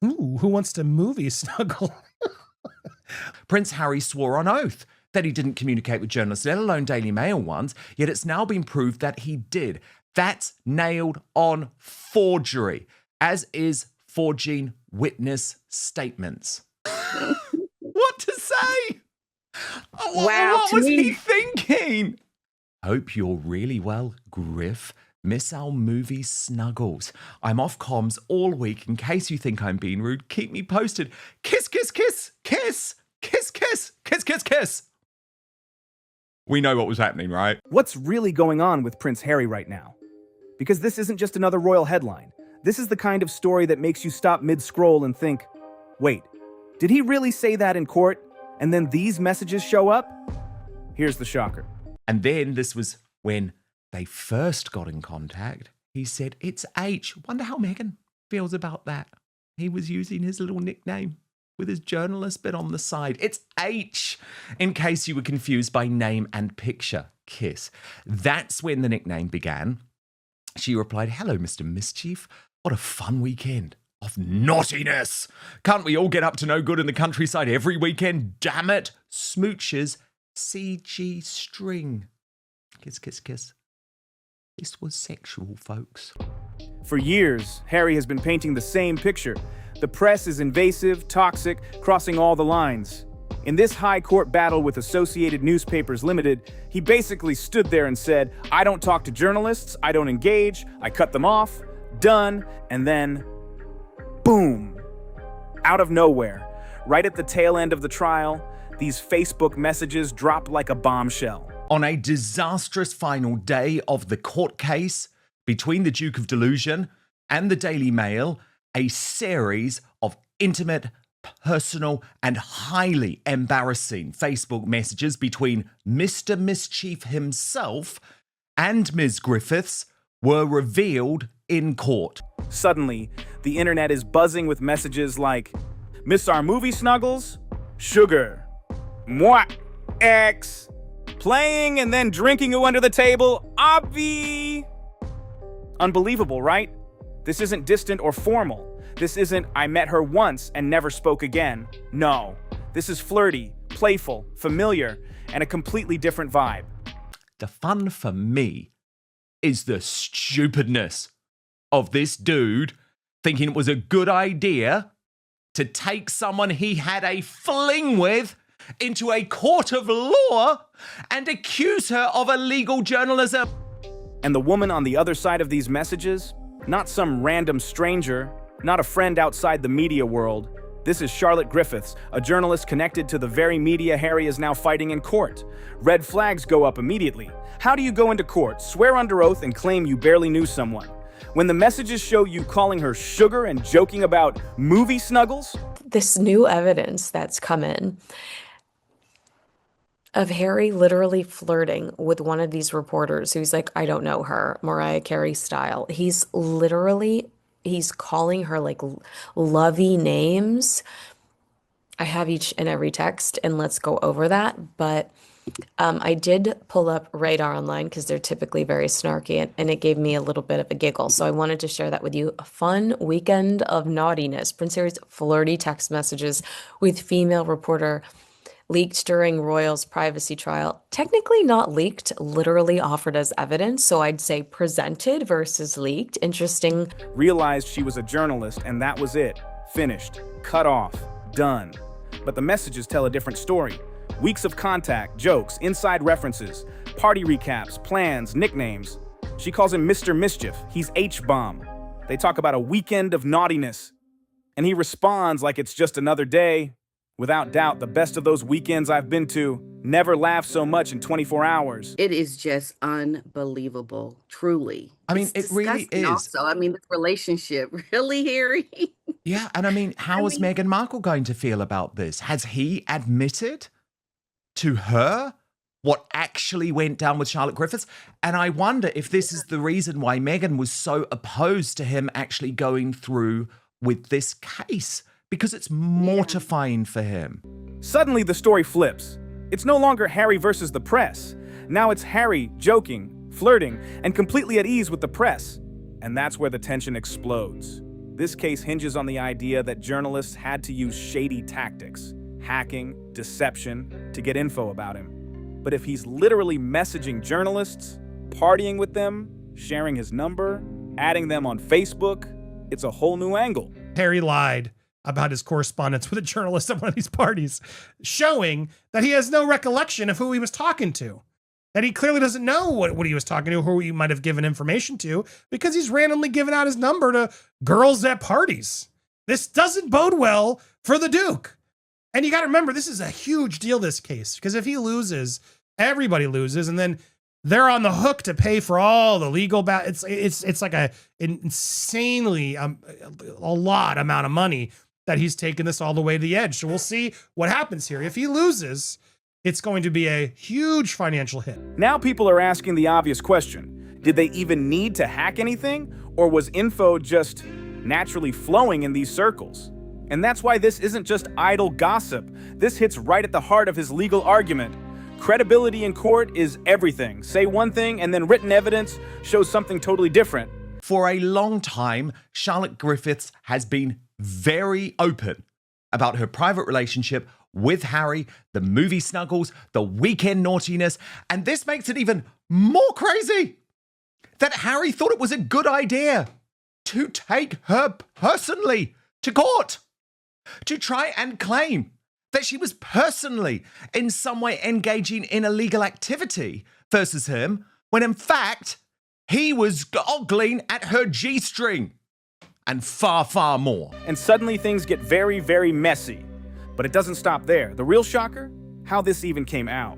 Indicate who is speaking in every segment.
Speaker 1: Ooh, who wants to movie snuggle?
Speaker 2: Prince Harry swore on oath that he didn't communicate with journalists, let alone Daily Mail ones, yet it's now been proved that he did. That's nailed on forgery, as is forging witness statements. What to say? What was he thinking? Hope you're really well, Griff. Miss our movie snuggles. I'm off comms all week. In case you think I'm being rude, keep me posted. Kiss, kiss, kiss, kiss, kiss, kiss, kiss, kiss, kiss. We know what was happening, right?
Speaker 3: What's really going on with Prince Harry right now? Because this isn't just another royal headline. This is the kind of story that makes you stop mid-scroll and think, wait, did he really say that in court? And then these messages show up? Here's the shocker.
Speaker 2: And then this was when they first got in contact. He said, it's H. Wonder how Meghan feels about that. He was using his little nickname with his journalist bit on the side. It's H, in case you were confused by name and picture. Kiss. That's when the nickname began. She replied, hello, Mr. Mischief. What a fun weekend of naughtiness. Can't we all get up to no good in the countryside every weekend? Damn it. Smooches, CG string. Kiss, kiss, kiss. This was sexual, folks.
Speaker 3: For years, Harry has been painting the same picture. The press is invasive, toxic, crossing all the lines. In this high court battle with Associated Newspapers Limited, he basically stood there and said, I don't talk to journalists, I don't engage, I cut them off, done, and then, boom. Out of nowhere, right at the tail end of the trial, these Facebook messages drop like a bombshell.
Speaker 2: On a disastrous final day of the court case between the Duke of Delusion and the Daily Mail, a series of intimate, personal, and highly embarrassing Facebook messages between Mr. Mischief himself and Ms. Griffiths were revealed in court.
Speaker 3: Suddenly, the internet is buzzing with messages like, miss our movie snuggles? Sugar. Moi. X. Playing and then drinking you under the table? Obvi. Unbelievable, right? This isn't distant or formal. This isn't, I met her once and never spoke again. No, this is flirty, playful, familiar, and a completely different vibe.
Speaker 2: The fun for me is the stupidness of this dude thinking it was a good idea to take someone he had a fling with into a court of law and accuse her of illegal journalism.
Speaker 3: And the woman on the other side of these messages, not some random stranger, not a friend outside the media world. This is Charlotte Griffiths, a journalist connected to the very media Harry is now fighting in court. Red flags go up immediately. How do you go into court, swear under oath, and claim you barely knew someone? When the messages show you calling her sugar and joking about movie snuggles?
Speaker 4: This new evidence that's come in of Harry literally flirting with one of these reporters who's like, I don't know her, Mariah Carey style. He's calling her like lovey names. I have each and every text, and let's go over that. But I did pull up Radar Online because they're typically very snarky, and it gave me a little bit of a giggle. So I wanted to share that with you. A fun weekend of naughtiness. Prince Harry's flirty text messages with female reporter leaked during Royal's privacy trial. Technically not leaked, literally offered as evidence. So I'd say presented versus leaked. Interesting.
Speaker 3: Realized she was a journalist and that was it. Finished. Cut off. Done. But the messages tell a different story. Weeks of contact, jokes, inside references, party recaps, plans, nicknames. She calls him Mr. Mischief. He's H-bomb. They talk about a weekend of naughtiness. And he responds like it's just another day. Without doubt, the best of those weekends I've been to. Never laughed so much in 24 hours.
Speaker 5: It is just unbelievable, truly.
Speaker 2: I mean, it really is.
Speaker 5: Also, I mean, this relationship, really, Harry?
Speaker 2: Yeah, and I mean, how is Meghan Markle going to feel about this? Has he admitted to her what actually went down with Charlotte Griffiths? And I wonder if this is the reason why Meghan was so opposed to him actually going through with this case, because it's mortifying for him.
Speaker 3: Suddenly the story flips. It's no longer Harry versus the press. Now it's Harry joking, flirting, and completely at ease with the press. And that's where the tension explodes. This case hinges on the idea that journalists had to use shady tactics, hacking, deception, to get info about him. But if he's literally messaging journalists, partying with them, sharing his number, adding them on Facebook, it's a whole new angle.
Speaker 1: Harry lied about his correspondence with a journalist at one of these parties, showing that he has no recollection of who he was talking to. That he clearly doesn't know what he was talking to, who he might have given information to, because he's randomly given out his number to girls at parties. This doesn't bode well for the Duke. And you got to remember, this is a huge deal, this case, because if he loses, everybody loses, and then they're on the hook to pay for all the legal it's like an insanely a lot amount of money that he's taken this all the way to the edge. So we'll see what happens here. If he loses, it's going to be a huge financial hit.
Speaker 3: Now people are asking the obvious question. Did they even need to hack anything? Or was info just naturally flowing in these circles? And that's why this isn't just idle gossip. This hits right at the heart of his legal argument. Credibility in court is everything. Say one thing and then written evidence shows something totally different.
Speaker 2: For a long time, Charlotte Griffiths has been very open about her private relationship with Harry, the movie snuggles, the weekend naughtiness, and this makes it even more crazy that Harry thought it was a good idea to take her personally to court, to try and claim that she was personally in some way engaging in illegal activity versus him, when in fact, he was ogling at her G-string and far, far more.
Speaker 3: And suddenly things get very, very messy. But it doesn't stop there. The real shocker? How this even came out.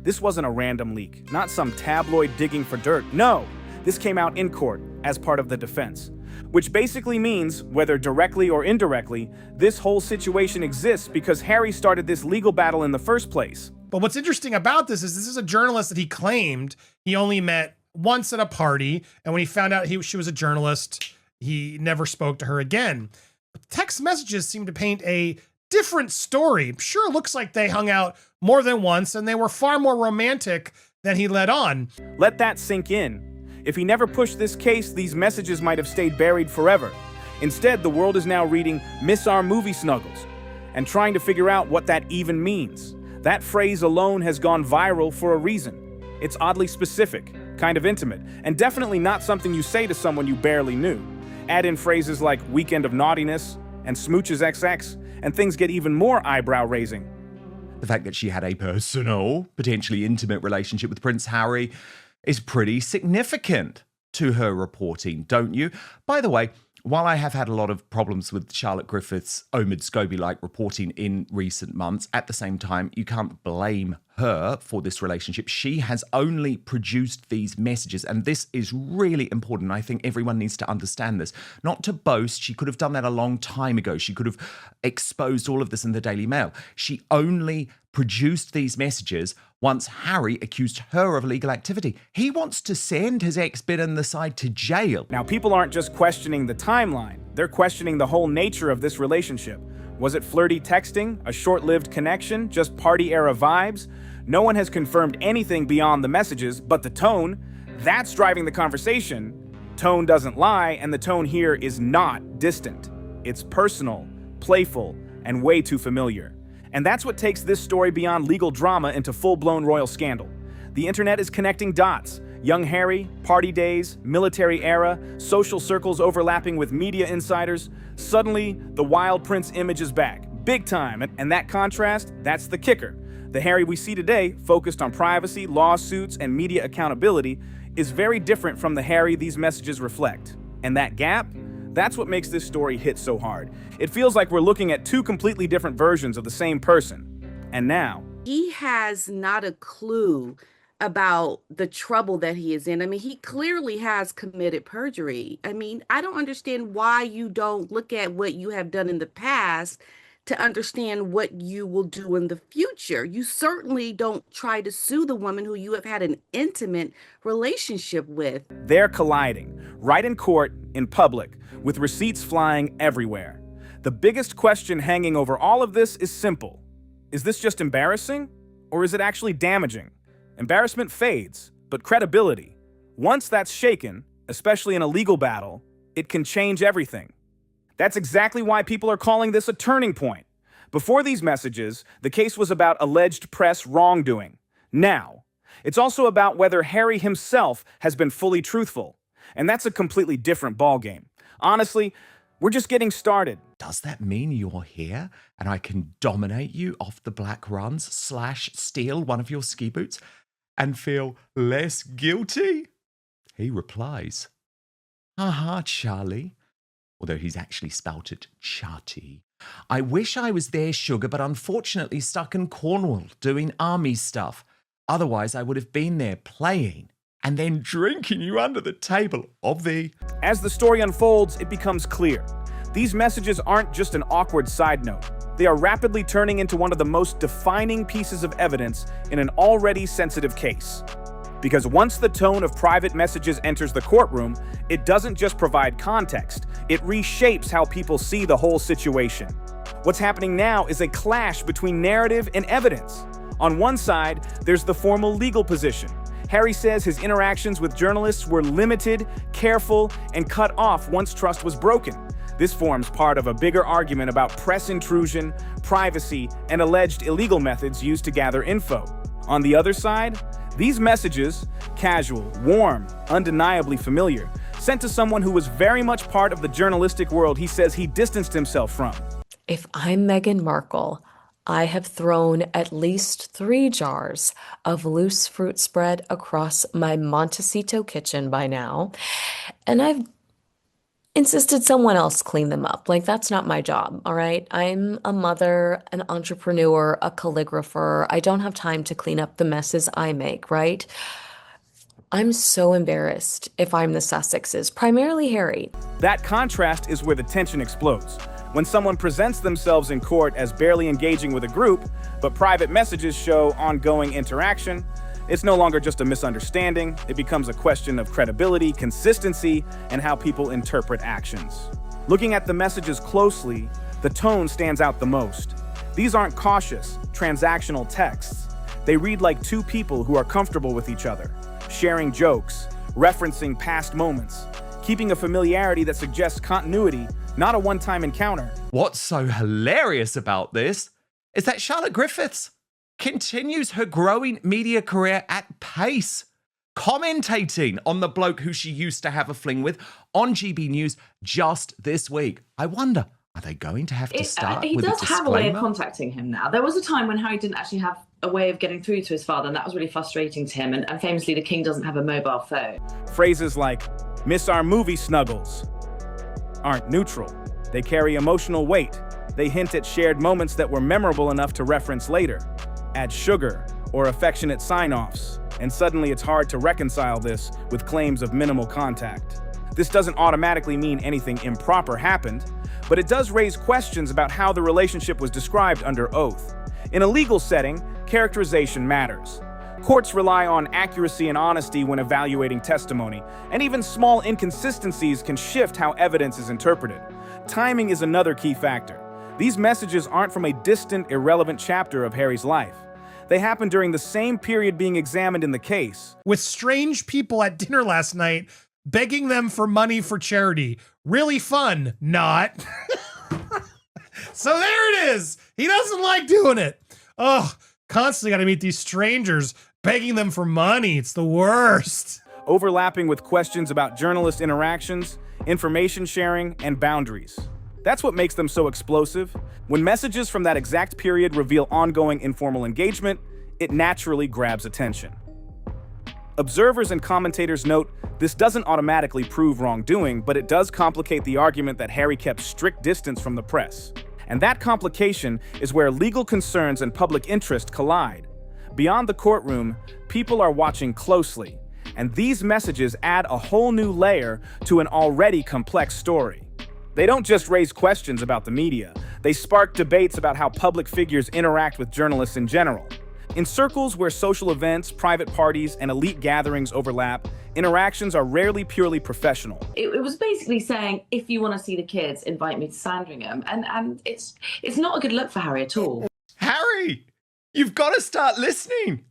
Speaker 3: This wasn't a random leak, not some tabloid digging for dirt. No, this came out in court as part of the defense. Which basically means, whether directly or indirectly, this whole situation exists because Harry started this legal battle in the first place.
Speaker 1: But what's interesting about this is a journalist that he claimed he only met once at a party, and when he found out she was a journalist, he never spoke to her again. But text messages seem to paint a different story. Sure, it looks like they hung out more than once, and they were far more romantic than he let on.
Speaker 3: Let that sink in. If he never pushed this case, these messages might have stayed buried forever. Instead, the world is now reading "Miss Our Movie Snuggles" and trying to figure out what that even means. That phrase alone has gone viral for a reason. It's oddly specific, kind of intimate, and definitely not something you say to someone you barely knew. Add in phrases like "weekend of naughtiness" and "smooches XX," and things get even more eyebrow-raising.
Speaker 2: The fact that she had a personal, potentially intimate relationship with Prince Harry is pretty significant to her reporting, don't you? By the way, while I have had a lot of problems with Charlotte Griffiths' Omid Scobie-like reporting in recent months, at the same time, you can't blame her for this relationship. She has only produced these messages, and this is really important. I think everyone needs to understand this. Not to boast, she could have done that a long time ago. She could have exposed all of this in the Daily Mail. She only produced these messages once Harry accused her of illegal activity. He wants to send his ex-bid on the side to jail.
Speaker 3: Now, people aren't just questioning the timeline. They're questioning the whole nature of this relationship. Was it flirty texting, a short-lived connection, just party-era vibes? No one has confirmed anything beyond the messages, but the tone, that's driving the conversation. Tone doesn't lie, and the tone here is not distant. It's personal, playful, and way too familiar. And that's what takes this story beyond legal drama into full-blown royal scandal. The internet is connecting dots. Young Harry, party days, military era, social circles overlapping with media insiders. Suddenly, the wild prince image is back, big time. And that contrast, that's the kicker. The Harry we see today, focused on privacy, lawsuits, and media accountability, is very different from the Harry these messages reflect. And that gap, that's what makes this story hit so hard. It feels like we're looking at two completely different versions of the same person. And now,
Speaker 5: He has not a clue about the trouble that he is in. I mean, he clearly has committed perjury. I mean, I don't understand why you don't look at what you have done in the past to understand what you will do in the future. You certainly don't try to sue the woman who you have had an intimate relationship with.
Speaker 3: they're colliding, right in court, in public, with receipts flying everywhere. The biggest question hanging over all of this is simple. Is this just embarrassing, or is it actually damaging? Embarrassment fades, but credibility, once that's shaken, especially in a legal battle, it can change everything. That's exactly why people are calling this a turning point. Before these messages, the case was about alleged press wrongdoing. Now, it's also about whether Harry himself has been fully truthful. And that's a completely different ballgame. Honestly, we're just getting started.
Speaker 2: Does that mean you're here and I can dominate you off the black runs / steal one of your ski boots and feel less guilty? He replies, "Haha, Charlie." Although he's actually spelt it Charty. "I wish I was there, sugar, but unfortunately stuck in Cornwall doing army stuff. Otherwise, I would have been there playing and then drinking you under the table of the..."
Speaker 3: As the story unfolds, it becomes clear. These messages aren't just an awkward side note. They are rapidly turning into one of the most defining pieces of evidence in an already sensitive case. Because once the tone of private messages enters the courtroom, it doesn't just provide context, it reshapes how people see the whole situation. What's happening now is a clash between narrative and evidence. On one side, there's the formal legal position. Harry says his interactions with journalists were limited, careful, and cut off once trust was broken. This forms part of a bigger argument about press intrusion, privacy, and alleged illegal methods used to gather info. On the other side, these messages, casual, warm, undeniably familiar, sent to someone who was very much part of the journalistic world he says he distanced himself from.
Speaker 4: If I'm Meghan Markle, I have thrown at least 3 jars of loose fruit spread across my Montecito kitchen by now, and I've insisted someone else clean them up. Like, that's not my job, all right? I'm a mother, an entrepreneur, a calligrapher. I don't have time to clean up the messes I make, right? I'm so embarrassed if I'm the Sussexes, primarily Harry.
Speaker 3: That contrast is where the tension explodes. When someone presents themselves in court as barely engaging with a group, but private messages show ongoing interaction, it's no longer just a misunderstanding. It becomes a question of credibility, consistency, and how people interpret actions. Looking at the messages closely, the tone stands out the most. These aren't cautious, transactional texts. They read like two people who are comfortable with each other, sharing jokes, referencing past moments, keeping a familiarity that suggests continuity, not a one-time encounter.
Speaker 2: What's so hilarious about this is that Charlotte Griffiths continues her growing media career at pace, commentating on the bloke who she used to have a fling with on GB News just this week. I wonder, are they going to have to start
Speaker 6: he
Speaker 2: with a
Speaker 6: does have a way of
Speaker 2: disclaimer?
Speaker 6: contacting him now. There was a time when Harry didn't actually have a way of getting through to his father, and that was really frustrating to him. And famously, the king doesn't have a mobile phone.
Speaker 3: Phrases like, "miss our movie snuggles," aren't neutral. They carry emotional weight. They hint at shared moments that were memorable enough to reference later. Add sugar or affectionate sign-offs, and suddenly it's hard to reconcile this with claims of minimal contact. This doesn't automatically mean anything improper happened, but it does raise questions about how the relationship was described under oath. In a legal setting, characterization matters. Courts rely on accuracy and honesty when evaluating testimony, and even small inconsistencies can shift how evidence is interpreted. Timing is another key factor. These messages aren't from a distant, irrelevant chapter of Harry's life. They happened during the same period being examined in the case.
Speaker 1: With strange people at dinner last night, begging them for money for charity. Really fun, not. So there it is. He doesn't like doing it. Oh, constantly got to meet these strangers, begging them for money. It's the worst.
Speaker 3: Overlapping with questions about journalist interactions, information sharing, and boundaries. That's what makes them so explosive. When messages from that exact period reveal ongoing informal engagement, it naturally grabs attention. Observers and commentators note this doesn't automatically prove wrongdoing, but it does complicate the argument that Harry kept strict distance from the press. And that complication is where legal concerns and public interest collide. Beyond the courtroom, people are watching closely, and these messages add a whole new layer to an already complex story. They don't just raise questions about the media, they spark debates about how public figures interact with journalists in general. In circles where social events, private parties, and elite gatherings overlap, interactions are rarely purely professional.
Speaker 6: It was basically saying, if you want to see the kids, invite me to Sandringham. And it's not a good look for Harry at all.
Speaker 2: Harry, you've got to start listening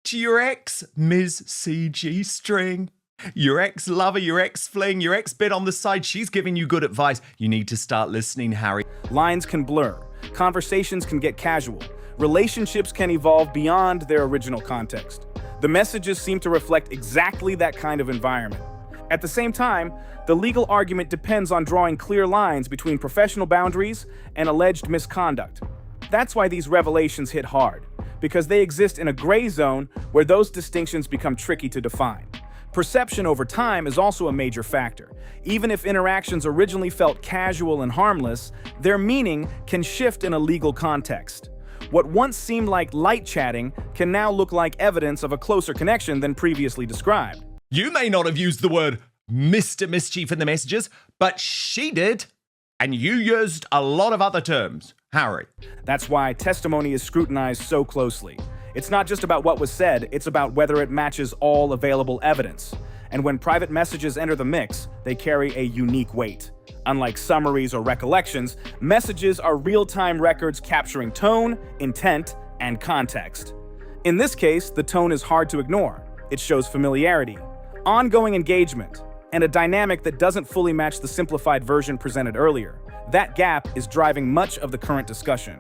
Speaker 2: to your ex, Ms. CG String. Your ex-lover, your ex-fling, your ex-bit on the side, she's giving you good advice. You need to start listening, Harry.
Speaker 3: Lines can blur, conversations can get casual, relationships can evolve beyond their original context. The messages seem to reflect exactly that kind of environment. At the same time, the legal argument depends on drawing clear lines between professional boundaries and alleged misconduct. That's why these revelations hit hard, because they exist in a gray zone where those distinctions become tricky to define. Perception over time is also a major factor. Even if interactions originally felt casual and harmless, their meaning can shift in a legal context. What once seemed like light chatting can now look like evidence of a closer connection than previously described.
Speaker 2: You may not have used the word Mr. Mischief in the messages, but she did. And you used a lot of other terms, Harry.
Speaker 3: That's why testimony is scrutinized so closely. It's not just about what was said, it's about whether it matches all available evidence. And when private messages enter the mix, they carry a unique weight. Unlike summaries or recollections, messages are real-time records capturing tone, intent, and context. In this case, the tone is hard to ignore. It shows familiarity, ongoing engagement, and a dynamic that doesn't fully match the simplified version presented earlier. That gap is driving much of the current discussion.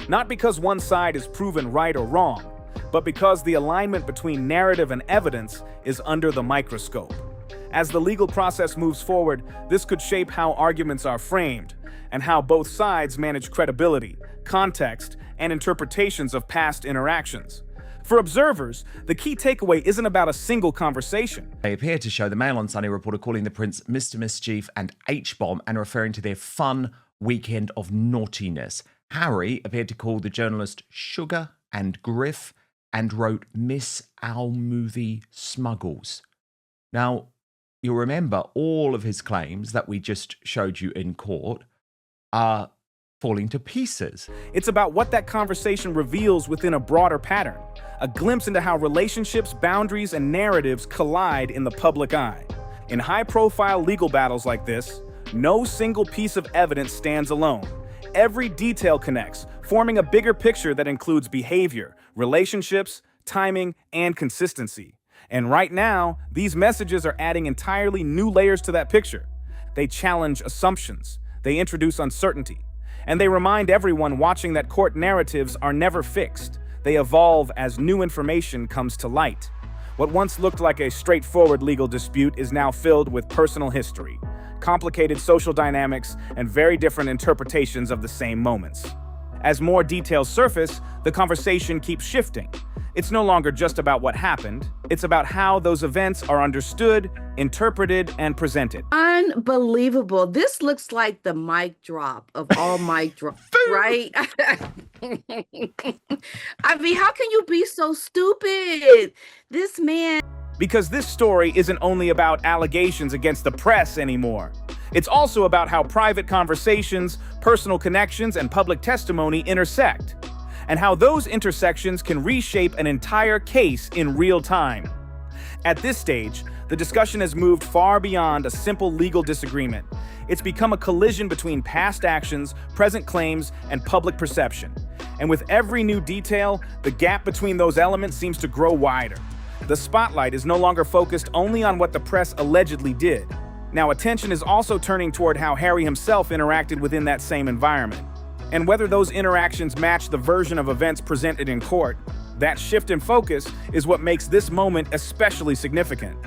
Speaker 3: Not because one side is proven right or wrong, but because the alignment between narrative and evidence is under the microscope. As the legal process moves forward, this could shape how arguments are framed and how both sides manage credibility, context, and interpretations of past interactions. For observers, the key takeaway isn't about a single conversation.
Speaker 2: They appear to show the Mail on Sunday reporter calling the prince Mr. Mischief and H-bomb and referring to their fun weekend of naughtiness. Harry appeared to call the journalist Sugar and Griff and wrote Miss Our Movie Smuggles. Now, you'll remember all of his claims that we just showed you in court are falling to pieces.
Speaker 3: It's about what that conversation reveals within a broader pattern, a glimpse into how relationships, boundaries, and narratives collide in the public eye. In high-profile legal battles like this, no single piece of evidence stands alone. Every detail connects, forming a bigger picture that includes behavior, relationships, timing, and consistency. And right now, these messages are adding entirely new layers to that picture. They challenge assumptions, they introduce uncertainty, and they remind everyone watching that court narratives are never fixed. They evolve as new information comes to light. What once looked like a straightforward legal dispute is now filled with personal history, complicated social dynamics, and very different interpretations of the same moments. As more details surface, the conversation keeps shifting. It's no longer just about what happened, it's about how those events are understood, interpreted, and presented.
Speaker 5: Unbelievable. This looks like the mic drop of all mic drops, right? I mean, how can you be so stupid? This man.
Speaker 3: Because this story isn't only about allegations against the press anymore. It's also about how private conversations, personal connections, and public testimony intersect, and how those intersections can reshape an entire case in real time. At this stage, the discussion has moved far beyond a simple legal disagreement. It's become a collision between past actions, present claims, and public perception. And with every new detail, the gap between those elements seems to grow wider. The spotlight is no longer focused only on what the press allegedly did. Now, attention is also turning toward how Harry himself interacted within that same environment. And whether those interactions match the version of events presented in court, that shift in focus is what makes this moment especially significant.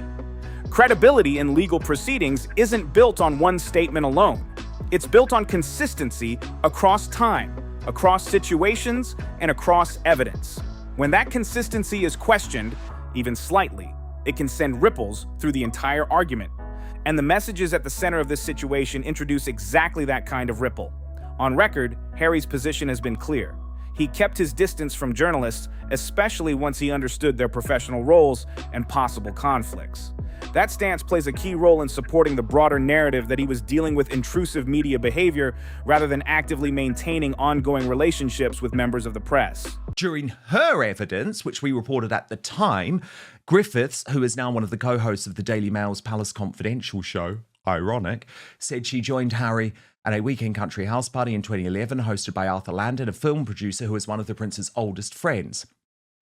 Speaker 3: Credibility in legal proceedings isn't built on one statement alone. It's built on consistency across time, across situations, and across evidence. When that consistency is questioned, even slightly, it can send ripples through the entire argument. And the messages at the center of this situation introduce exactly that kind of ripple. On record, Harry's position has been clear. He kept his distance from journalists, especially once he understood their professional roles and possible conflicts. That stance plays a key role in supporting the broader narrative that he was dealing with intrusive media behavior rather than actively maintaining ongoing relationships with members of the press.
Speaker 2: During her evidence, which we reported at the time, Griffiths, who is now one of the co-hosts of the Daily Mail's Palace Confidential show, ironic, said she joined Harry at a weekend country house party in 2011 hosted by Arthur Landon, a film producer who is one of the prince's oldest friends.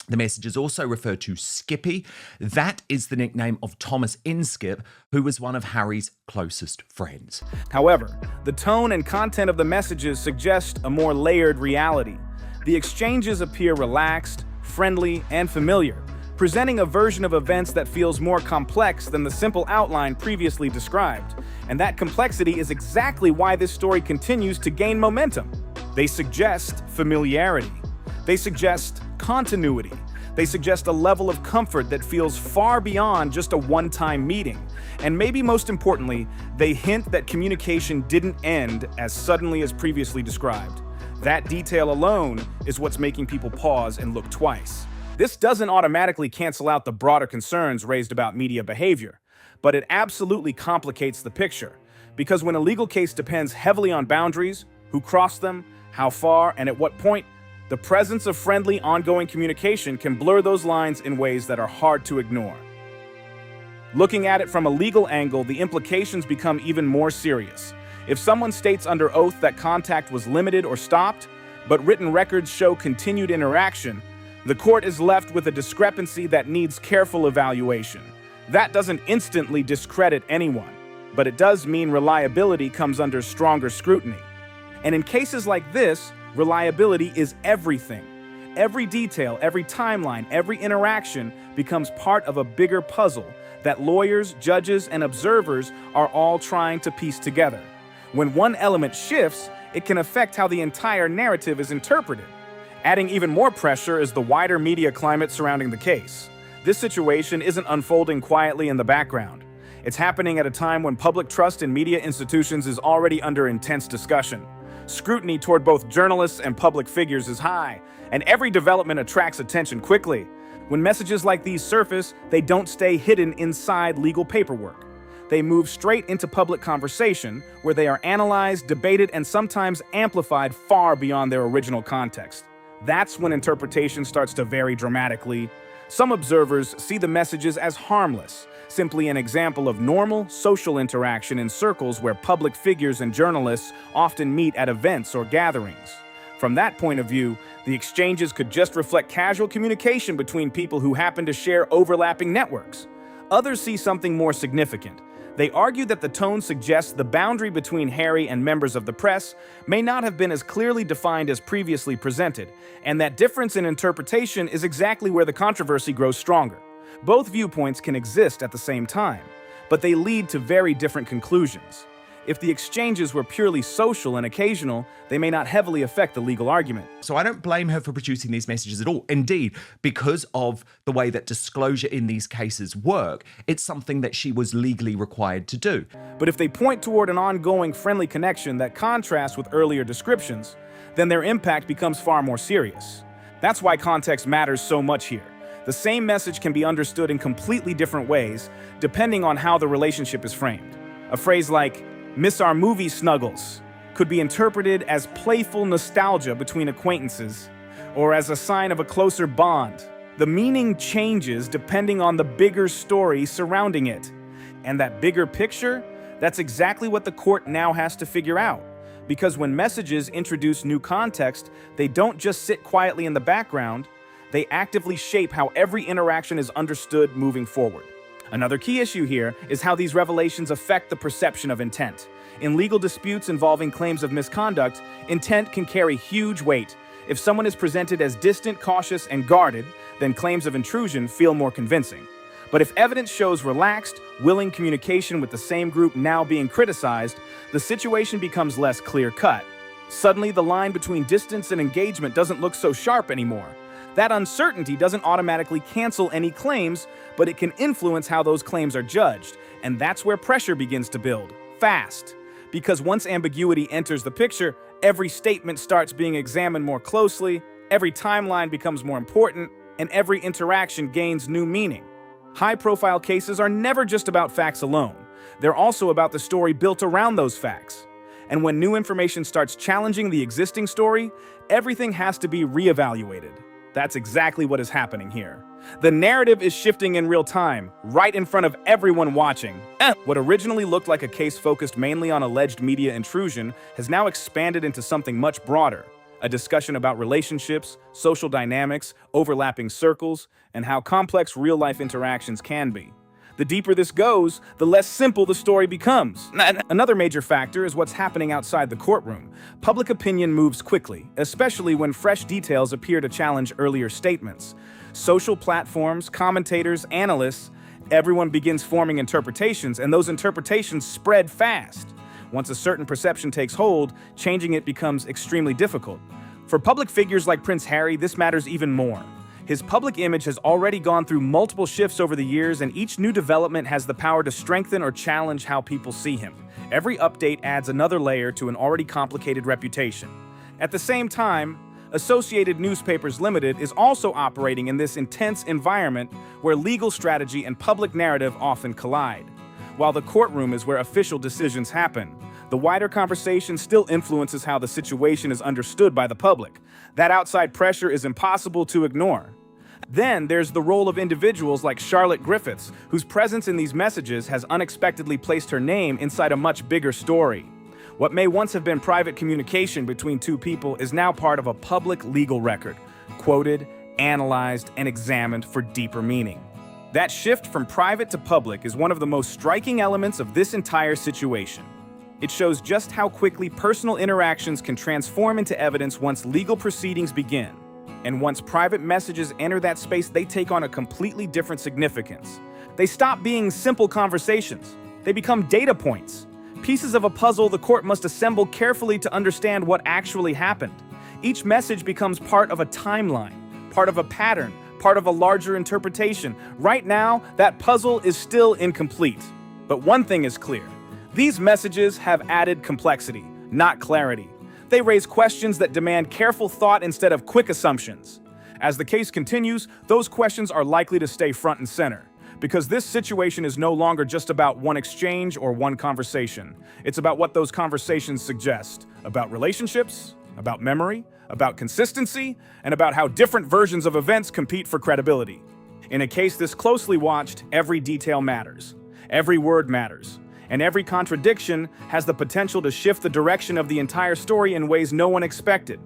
Speaker 2: The messages also refer to Skippy. That is the nickname of Thomas Inskip, who was one of Harry's closest friends.
Speaker 3: However, the tone and content of the messages suggest a more layered reality. The exchanges appear relaxed, friendly, and familiar, presenting a version of events that feels more complex than the simple outline previously described. And that complexity is exactly why this story continues to gain momentum. They suggest familiarity. They suggest continuity. They suggest a level of comfort that feels far beyond just a one-time meeting. And maybe most importantly, they hint that communication didn't end as suddenly as previously described. That detail alone is what's making people pause and look twice. This doesn't automatically cancel out the broader concerns raised about media behavior, but it absolutely complicates the picture. Because when a legal case depends heavily on boundaries, who crossed them, how far, and at what point, the presence of friendly, ongoing communication can blur those lines in ways that are hard to ignore. Looking at it from a legal angle, the implications become even more serious. If someone states under oath that contact was limited or stopped, but written records show continued interaction, the court is left with a discrepancy that needs careful evaluation. That doesn't instantly discredit anyone, but it does mean reliability comes under stronger scrutiny. And in cases like this, reliability is everything. Every detail, every timeline, every interaction becomes part of a bigger puzzle that lawyers, judges, and observers are all trying to piece together. When one element shifts, it can affect how the entire narrative is interpreted. Adding even more pressure is the wider media climate surrounding the case. This situation isn't unfolding quietly in the background. It's happening at a time when public trust in media institutions is already under intense discussion. Scrutiny toward both journalists and public figures is high, and every development attracts attention quickly. When messages like these surface, they don't stay hidden inside legal paperwork. They move straight into public conversation, where they are analyzed, debated, and sometimes amplified far beyond their original context. That's when interpretation starts to vary dramatically. Some observers see the messages as harmless, simply an example of normal social interaction in circles where public figures and journalists often meet at events or gatherings. From that point of view, the exchanges could just reflect casual communication between people who happen to share overlapping networks. Others see something more significant. They argue that the tone suggests the boundary between Harry and members of the press may not have been as clearly defined as previously presented, and that difference in interpretation is exactly where the controversy grows stronger. Both viewpoints can exist at the same time, but they lead to very different conclusions. If the exchanges were purely social and occasional, they may not heavily affect the legal argument.
Speaker 2: So I don't blame her for producing these messages at all. Indeed, because of the way that disclosure in these cases work, it's something that she was legally required to do.
Speaker 3: But if they point toward an ongoing friendly connection that contrasts with earlier descriptions, then their impact becomes far more serious. That's why context matters so much here. The same message can be understood in completely different ways, depending on how the relationship is framed. A phrase like, "Miss our movie snuggles," could be interpreted as playful nostalgia between acquaintances, or as a sign of a closer bond. The meaning changes depending on the bigger story surrounding it. And that bigger picture, that's exactly what the court now has to figure out. Because when messages introduce new context, they don't just sit quietly in the background, they actively shape how every interaction is understood moving forward. Another key issue here is how these revelations affect the perception of intent. In legal disputes involving claims of misconduct, intent can carry huge weight. If someone is presented as distant, cautious, and guarded, then claims of intrusion feel more convincing. But if evidence shows relaxed, willing communication with the same group now being criticized, the situation becomes less clear-cut. Suddenly, the line between distance and engagement doesn't look so sharp anymore. That uncertainty doesn't automatically cancel any claims, but it can influence how those claims are judged. And that's where pressure begins to build, fast. Because once ambiguity enters the picture, every statement starts being examined more closely, every timeline becomes more important, and every interaction gains new meaning. High-profile cases are never just about facts alone. They're also about the story built around those facts. And when new information starts challenging the existing story, everything has to be reevaluated. That's exactly what is happening here. The narrative is shifting in real time, right in front of everyone watching. What originally looked like a case focused mainly on alleged media intrusion has now expanded into something much broader. a discussion about relationships, social dynamics, overlapping circles, and how complex real-life interactions can be. The deeper this goes, the less simple the story becomes. Another major factor is what's happening outside the courtroom. Public opinion moves quickly, especially when fresh details appear to challenge earlier statements. Social platforms, commentators, analysts, everyone begins forming interpretations, and those interpretations spread fast. Once a certain perception takes hold, changing it becomes extremely difficult. For public figures like Prince Harry, this matters even more. His public image has already gone through multiple shifts over the years, and each new development has the power to strengthen or challenge how people see him. Every update adds another layer to an already complicated reputation. At the same time, Associated Newspapers Limited is also operating in this intense environment where legal strategy and public narrative often collide. While the courtroom is where official decisions happen, the wider conversation still influences how the situation is understood by the public. That outside pressure is impossible to ignore. Then there's the role of individuals like Charlotte Griffiths, whose presence in these messages has unexpectedly placed her name inside a much bigger story. What may once have been private communication between two people is now part of a public legal record, quoted, analyzed, and examined for deeper meaning. That shift from private to public is one of the most striking elements of this entire situation. It shows just how quickly personal interactions can transform into evidence once legal proceedings begin. And once private messages enter that space, they take on a completely different significance. They stop being simple conversations. They become data points, pieces of a puzzle the court must assemble carefully to understand what actually happened. Each message becomes part of a timeline, part of a pattern, part of a larger interpretation. Right now, that puzzle is still incomplete. But one thing is clear. These messages have added complexity, not clarity. They raise questions that demand careful thought instead of quick assumptions. As the case continues, those questions are likely to stay front and center, because this situation is no longer just about one exchange or one conversation. It's about what those conversations suggest, about relationships, about memory, about consistency, and about how different versions of events compete for credibility. In a case this closely watched, every detail matters. Every word matters. And every contradiction has the potential to shift the direction of the entire story in ways no one expected.